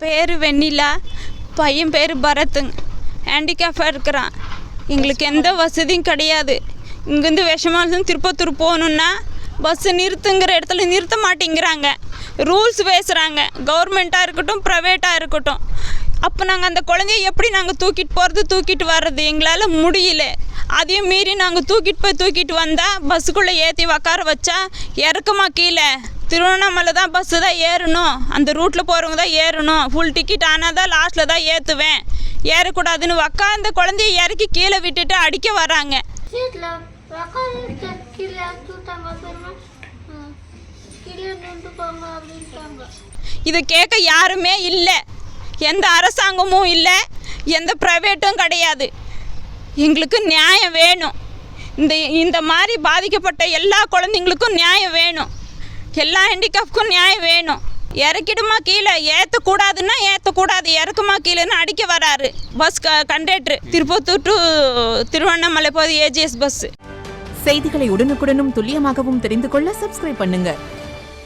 பேர் வெண்ணிலா, பையன் பேர் பரத்துங்க. ஹேண்டிகேப்பாக இருக்கிறான். எங்களுக்கு எந்த வசதியும் கிடையாது. இங்கேருந்து விஷமாலும் திருப்பத்தூர் போகணுன்னா பஸ்ஸு நிறுத்துங்கிற இடத்துல நிறுத்த மாட்டேங்கிறாங்க. ரூல்ஸ் பேசுகிறாங்க, கவர்மெண்ட்டாக இருக்கட்டும் ப்ரைவேட்டாக இருக்கட்டும். அப்போ நாங்கள் அந்த குழந்தைய எப்படி நாங்கள் தூக்கிட்டு போகிறது தூக்கிட்டு வர்றது எங்களால் முடியல. அதையும் மீறி நாங்கள் தூக்கிட்டு வந்தால் பஸ்ஸுக்குள்ளே ஏற்றி உக்கார வச்சா இறக்குமா கீழே திருவண்ணாமலை தான் பஸ்ஸு தான் ஏறணும், அந்த ரூட்டில் போகிறவங்க தான் ஏறணும், ஃபுல் டிக்கெட் ஆனால் தான் லாஸ்ட்டில் தான் ஏற்றுவேன், ஏறக்கூடாதுன்னு உக்காந்த குழந்தைய இறக்கி கீழே விட்டுட்டு அடிக்க வராங்க. இது கேட்க யாருமே இல்லை, எந்த அரசாங்கமும் இல்லை, எந்த ப்ரைவேட்டும் கிடையாது. எங்களுக்கு நியாயம் வேணும். இந்த மாதிரி பாதிக்கப்பட்ட எல்லா குழந்தைங்களுக்கும் நியாயம் வேணும், எல்லா ஹேண்டிகேப்க்கும் நியாயம் வேணும். இறக்கிடுமா கீழே, ஏற்றக்கூடாதுன்னா ஏற்றக்கூடாது, இறக்குமா கீழேன்னு அடிக்க வராரு bus conductor. Tirupattur to Tiruvannamalai போகுது ஏஜிஎஸ் பஸ்ஸு. செய்திகளை உடனுக்குடனும் துல்லியமாகவும் தெரிந்து கொள்ள சப்ஸ்கிரைப் பண்ணுங்க.